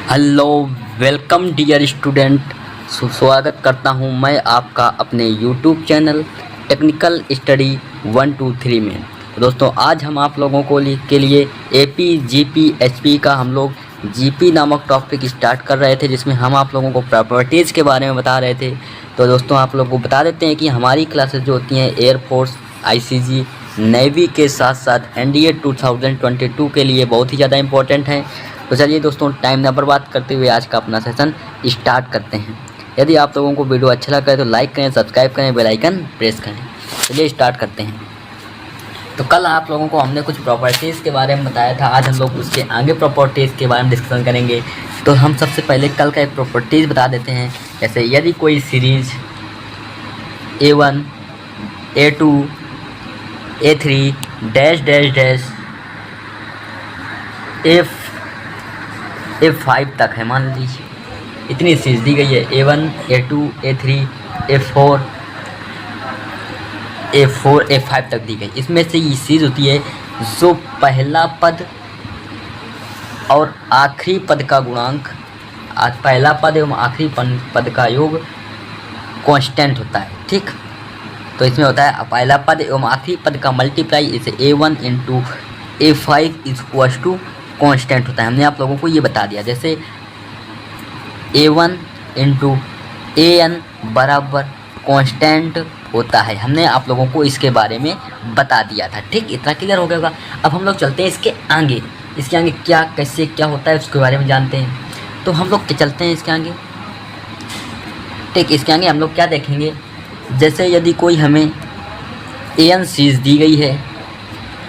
Hello, welcome dear student. स्वागत करता हूं मैं आपका अपने यूट्यूब चैनल टेक्निकल स्टडी 123 में। तो दोस्तों, आज हम आप लोगों के लिए एपी जीपी एचपी का हम लोग जीपी नामक टॉपिक स्टार्ट कर रहे थे, जिसमें हम आप लोगों को प्रॉपर्टीज़ के बारे में बता रहे थे। तो दोस्तों, आप लोगों को बता देते हैं कि हमारी क्लासेस जो होती हैं एयरफोर्स, आईसीजी, नेवी के साथ साथ एनडीए 2022 के लिए बहुत ही ज़्यादा इंपॉर्टेंट हैं। तो चलिए दोस्तों, टाइम ना बर्बाद करते हुए आज का अपना सेशन स्टार्ट करते हैं। यदि आप लोगों को वीडियो अच्छा लगा है तो लाइक करें, सब्सक्राइब करें, बेल आइकन प्रेस करें। चलिए स्टार्ट करते हैं। तो कल आप लोगों को हमने कुछ प्रॉपर्टीज़ के बारे में बताया था, आज हम लोग उसके आगे प्रॉपर्टीज़ के बारे में डिस्कशन करेंगे। तो हम सबसे पहले कल का एक प्रॉपर्टीज़ बता देते हैं। जैसे यदि कोई series A1, A2, A3 dash dash dash F5 तक है, मान लीजिए इतनी सीरीज दी गई है। A1, A2, A3, A4, A5 तक दी गई। इसमें से ये सीरीज होती है जो पहला पद और आखिरी पद का गुणांक, पहला पद एवं आखिरी पद का योग कांस्टेंट होता है। ठीक, तो इसमें होता है पहला पद एवं आखिरी पद का मल्टीप्लाई, इसे A1 into A5 equals to constant होता है। हमने आप लोगों को ये बता दिया। जैसे A1 इंटू AN बराबर कांस्टेंट होता है, हमने आप लोगों को इसके बारे में बता दिया था। ठीक, इतना क्लियर हो गया होगा। अब हम लोग चलते हैं इसके आगे। इसके आगे क्या, कैसे, क्या होता है उसके बारे में जानते हैं। तो हम लोग चलते हैं इसके आगे। ठीक, इसके आगे हम लोग क्या देखेंगे। जैसे यदि कोई हमें AN सीरीज दी गई है,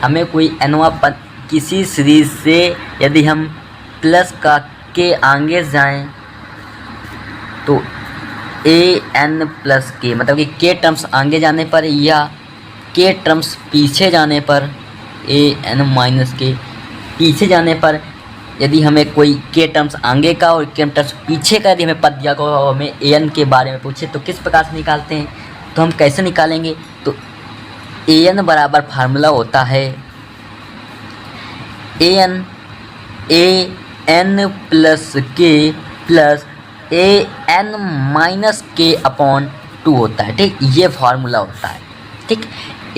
हमें कोई nवां पद किसी सीरीज से यदि हम प्लस का के आगे जाएं तो AN प्लस के, मतलब कि के टर्म्स आगे जाने पर या के टर्म्स पीछे जाने पर, AN माइनस के पीछे जाने पर यदि हमें कोई के टर्म्स आगे का और के टर्म्स पीछे का यदि हमें पद दिया गया और हमें AN के बारे में पूछे तो किस प्रकार से निकालते हैं। तो हम कैसे निकालेंगे। तो AN बराबर फार्मूला होता है AN प्लस के प्लस AN माइनस के अपॉन 2 होता है। ठीक, ये फार्मूला होता है। ठीक,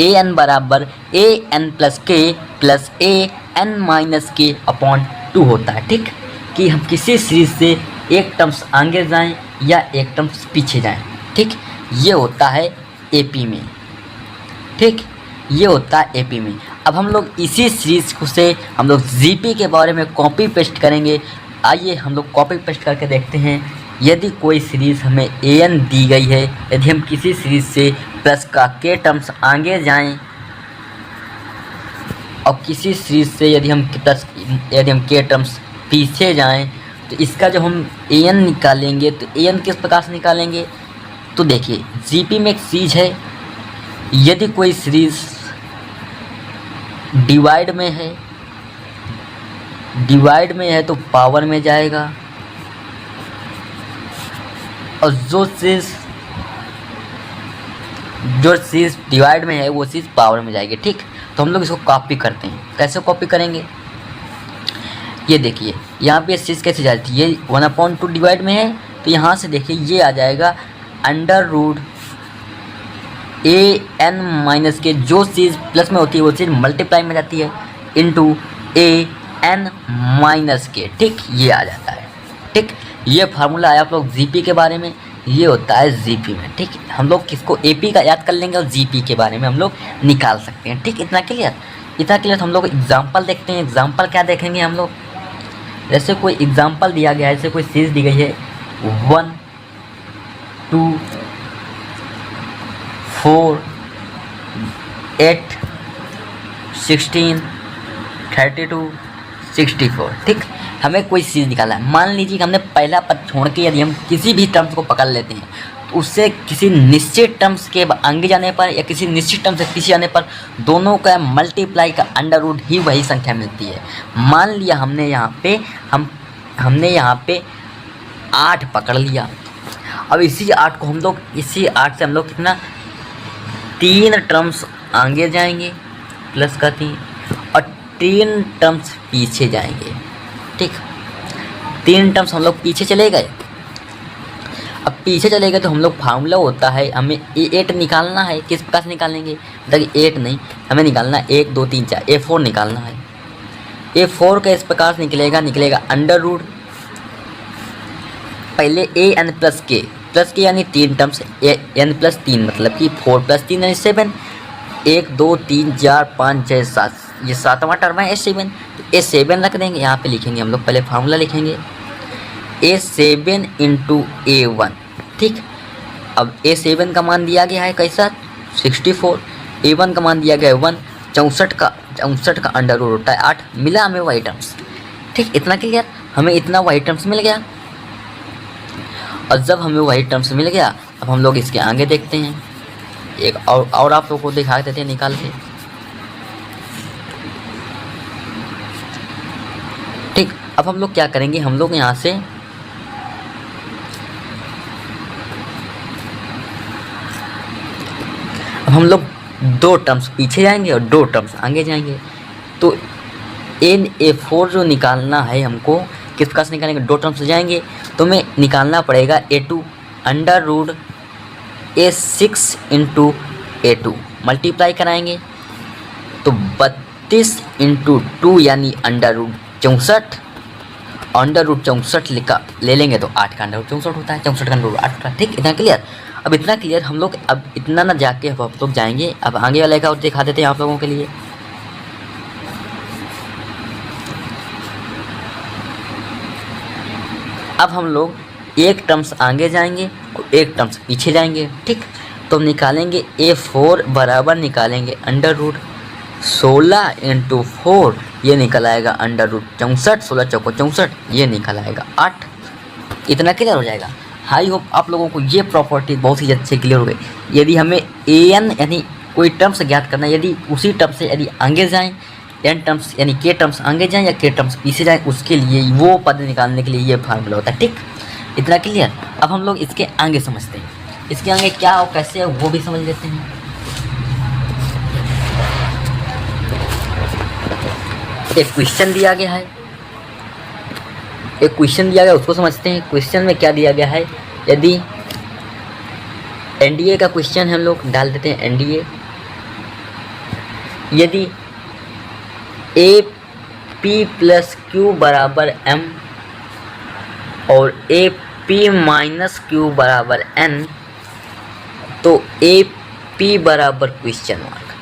AN बराबर AN प्लस के प्लस AN माइनस के अपॉन 2 होता है। ठीक, कि हम किसी सीरीज से एक टर्म्स आगे जाएं या एक टर्म्स पीछे जाएं। ठीक, ये होता है AP में। ठीक, ये होता है AP में। अब हम लोग इसी सीरीज से हम लोग GP के बारे में कॉपी पेस्ट करेंगे। आइए हम लोग कॉपी पेस्ट करके देखते हैं। यदि कोई सीरीज़ हमें AN दी गई है, यदि हम किसी सीरीज़ से प्लस का के टर्म्स आगे जाएं और किसी सीरीज़ से यदि हम के टर्म्स पीछे जाएं, तो इसका जब हम AN निकालेंगे तो AN किस प्रकार से निकालेंगे। तो देखिए, GP में एक सीरीज है। यदि कोई सीरीज़ डिवाइड में है तो पावर में जाएगा, और जो चीज़ डिवाइड में है वो चीज़ पावर में जाएगी। ठीक, तो हम लोग इसको कॉपी करते हैं। कैसे कॉपी करेंगे, ये देखिए यहाँ पे चीज़ कैसे जाती है। ये 1/2 डिवाइड में है तो यहाँ से देखिए ये आ जाएगा अंडर रूट AN माइनस के, जो चीज़ प्लस में होती है वो चीज़ मल्टीप्लाई में जाती है इंटू AN माइनस के। ठीक, ये आ जाता है। ठीक, ये फार्मूला है आप लोग GP के बारे में, ये होता है GP में। ठीक, हम लोग किसको AP का याद कर लेंगे और GP के बारे में हम लोग निकाल सकते हैं। ठीक, इतना क्लियर। तो हम लोग एग्जाम्पल देखते हैं। एग्जाम्पल क्या देखेंगे हम लोग। जैसे कोई एग्जाम्पल दिया गया है, जैसे कोई सीरीज दी गई है 1, 2, 4, 8, 16, 32, 64। ठीक, हमें कोई चीज़ निकालना है। मान लीजिए कि हमने पहला पद छोड़ के यदि हम किसी भी टर्म्स को पकड़ लेते हैं तो उससे किसी निश्चित टर्म्स के आगे जाने पर या किसी निश्चित टर्म से पीछे जाने पर दोनों का मल्टीप्लाई का अंडर रूट ही वही संख्या मिलती है। मान लिया हमने यहाँ पे 8 पकड़ लिया। अब इसी 8 से हम लोग कितना 3 टर्म्स आगे जाएंगे प्लस का 3 और 3 टर्म्स पीछे जाएंगे। ठीक, 3 टर्म्स हम लोग पीछे चले गए। अब पीछे चले गए तो हम लोग फार्मूला होता है, हमें A8 निकालना है। किस प्रकार से निकालेंगे? देखिए 8 नहीं, हमें निकालना है 1 2 3 4 A4 निकालना है। A4 का इस प्रकार से निकलेगा अंडर रूट पहले प्लस के यानी 3 टर्म्स n प्लस 3 मतलब कि 4 प्लस 3 यानी 7। 1 2 3 4 5 6 7, ये 7वां टर्म है A7। तो A7 रख देंगे, यहाँ पे लिखेंगे हम लोग, पहले फार्मूला लिखेंगे A7 इंटू A1। ठीक, अब A7 का मान दिया गया है कैसा 64, A1 का मान दिया गया है 1, 64 का अंडर रूट होता है 8। मिला हमें वाई टर्म्स। ठीक, इतना क्लियर, हमें इतना वाई टर्म्स मिल गया। और जब हमें वाई टर्म्स मिल गया, अब हम लोग इसके आगे देखते हैं। एक और आप लोगों को दिखा देते हैं निकाल के। ठीक, अब हम लोग क्या करेंगे, हम लोग यहाँ से अब हम लोग 2 टर्म्स पीछे जाएंगे और 2 टर्म्स आगे जाएंगे। तो A4 जो निकालना है हमको, किस प्रकार से निकालेंगे? 2 टर्म्स जाएंगे तो हमें निकालना पड़ेगा A2 under root A6 into A2 multiply कराएंगे तो 32 इंटू 2 यानी अंडर रूट 64। अंडर रूट 64 ले लेंगे तो 8 का अंडर रूट 64 होता है, 64 का अंडर रूट 8 होता है। ठीक, इतना क्लियर। अब इतना क्लियर हम लोग, अब इतना ना जाके अब आप लोग जाएंगे, अब आगे वाले का और दिखा देते हैं आप लोगों के लिए। अब हम लोग एक टर्म्स आगे जाएंगे और एक टर्म्स पीछे जाएंगे। ठीक, तो निकालेंगे A4 बराबर निकालेंगे अंडर रूट 16 इंटू 4, ये निकल आएगा अंडर रूट 64, 16 चौको 64, ये निकल आएगा 8। इतना क्लियर हो जाएगा। आई होप आप लोगों को ये प्रॉपर्टी बहुत ही अच्छे क्लियर हो गई। यदि हमें an यानी कोई टर्म्स ज्ञात करना है, यदि उसी टर्म से यदि आगे जाएं, n टर्म्स यानी k टर्म्स आगे जाएं या k टर्म्स पीछे जाएं, उसके लिए वो पद निकालने के लिए ये फार्मूला होता है। ठीक, इतना क्लियर। अब हम लोग इसके आगे समझते हैं, इसके आगे क्या और कैसे है वो भी समझ लेते हैं। एक क्वेश्चन दिया गया है, उसको समझते हैं। क्वेश्चन में क्या दिया गया है, यदि एनडीए का क्वेश्चन हम लोग डाल देते हैं। एनडीए यदि ए पी प्लस क्यू बराबर एम और ए पी माइनस क्यू बराबर एन, तो ए पी बराबर क्वेश्चन मार्क,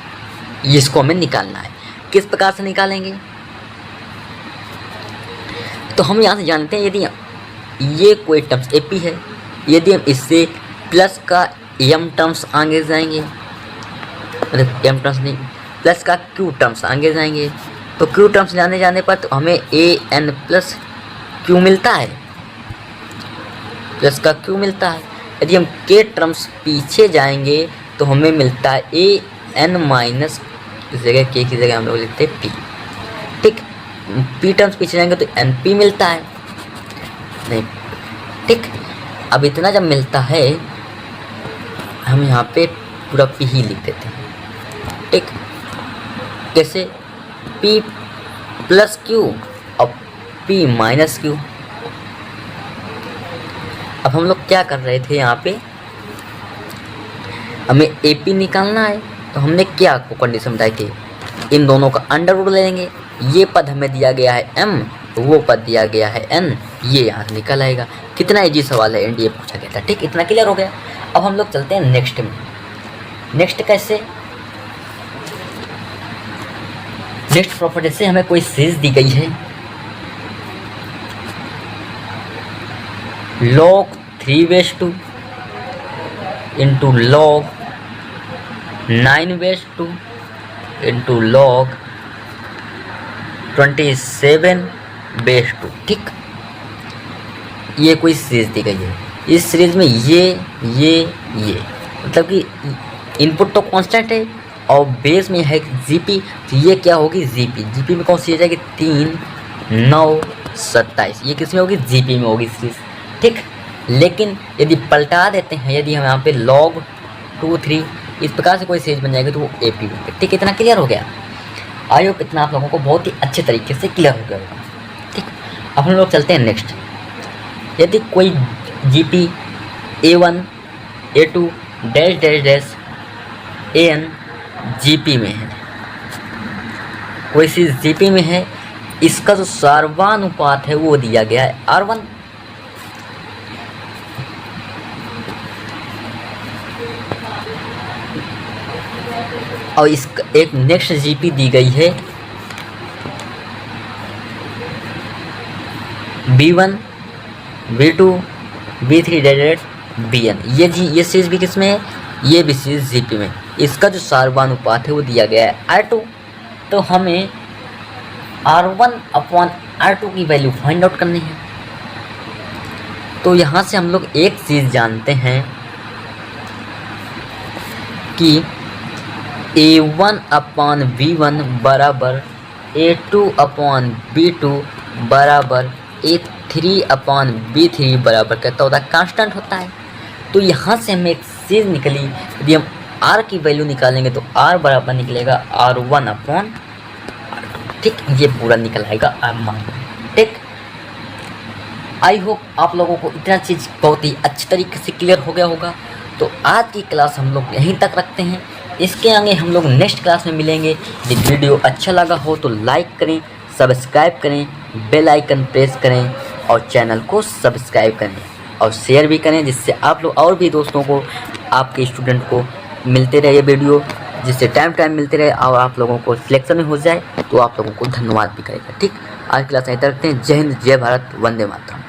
इसको हमें निकालना है। किस प्रकार से निकालेंगे? तो हम यहाँ से जानते हैं, यदि ये कोई टर्म्स ए पी है, यदि हम इससे प्लस का एम टर्म्स आगे जाएंगे, एम टर्म्स नहीं, प्लस का क्यू टर्म्स आगे जाएंगे, तो क्यू टर्म्स जाने पर तो हमें ए एन प्लस क्यू मिलता है, प्लस का क्यू मिलता है। यदि हम के टर्म्स पीछे जाएंगे तो हमें मिलता है ए एन माइनस, इस जगह के की जगह हम लोग लिखते हैं पी। ठीक, पी टर्म्स पीछे जाएंगे तो एन पी मिलता है नहीं। ठीक, अब इतना जब मिलता है हम यहाँ पे पूरा पी ही लिख देते हैं। ठीक, कैसे? पी प्लस क्यू और पी माइनस क्यू। अब हम लोग क्या कर रहे थे, यहाँ पे हमें ए पी निकालना है, तो हमने क्या को कंडीशन बताई थी, इन दोनों का अंडर रूट ले लेंगे। ये पद हमें दिया गया है m, तो वो पद दिया गया है n, ये यहाँ से निकल आएगा। कितना इजी सवाल है, एनडीए पूछा गया था। ठीक, इतना क्लियर हो गया। अब हम लोग चलते हैं नेक्स्ट में। नेक्स्ट कैसे? नेक्स्ट प्रॉपर्टी से हमें कोई सीरीज दी गई है, log 3/2 into log 9/2 into log 27/2। ठीक, ये कोई सीरीज दी गई है। इस सीरीज में ये मतलब कि इनपुट तो कांस्टेंट है और बेस में है जीपी, तो ये क्या होगी जीपी। जीपी में कौन सी आ जाएगी 3 9 27, ये किस में होगी जीपी में होगी सीरीज। ठीक, लेकिन यदि पलटा देते हैं, यदि हम यहाँ पे log 2 3 इस प्रकार से कोई सीरीज बन जाएगी तो वो ए पी होगी। ठीक, इतना क्लियर हो गया। आई होप इतना आप लोगों को बहुत ही अच्छे तरीके से क्लियर हो गया होगा। ठीक, अब हम लोग चलते हैं नेक्स्ट। यदि कोई GP A1 A2 dash dash dash AN GP में है, कोई चीज़ जीपी में है, इसका जो सार्वनुपात है वो दिया गया है R1। और इसका एक नेक्स्ट जीपी दी गई है B1 B2 B3 date BN। ये चीज़ भी किस में है, ये भी चीज़ जीपी में। इसका जो सार्वनुपात है वो दिया गया है R2। तो हमें R1/R2 की वैल्यू फाइंड आउट करनी है। तो यहाँ से हम लोग एक चीज़ जानते हैं कि A1/V1 बराबर A2/B2 बराबर A3/B3 बराबर कहता होता है कांस्टेंट होता है। तो यहाँ से हमें एक चीज़ निकली, यदि हम R की वैल्यू निकालेंगे तो R बराबर निकलेगा R1/R2। ठीक, ये पूरा निकल आएगा मान। ठीक, आई होप आप लोगों को इतना चीज़ बहुत ही अच्छी तरीके से क्लियर हो गया होगा। तो आज की क्लास हम लोग यहीं तक रखते हैं, इसके आगे हम लोग नेक्स्ट क्लास में मिलेंगे। यदि वीडियो अच्छा लगा हो तो लाइक करें, सब्सक्राइब करें, बेल आइकन प्रेस करें और चैनल को सब्सक्राइब करें और शेयर भी करें, जिससे आप लोग और भी दोस्तों को, आपके स्टूडेंट को मिलते रहे ये वीडियो, जिससे टाइम मिलते रहे और आप लोगों को सिलेक्शन में हो जाए तो आप लोगों को धन्यवाद भी करेगा। ठीक, आज क्लास यहीं तक रखते हैं। जय हिंद, जय भारत, वंदे मातरम।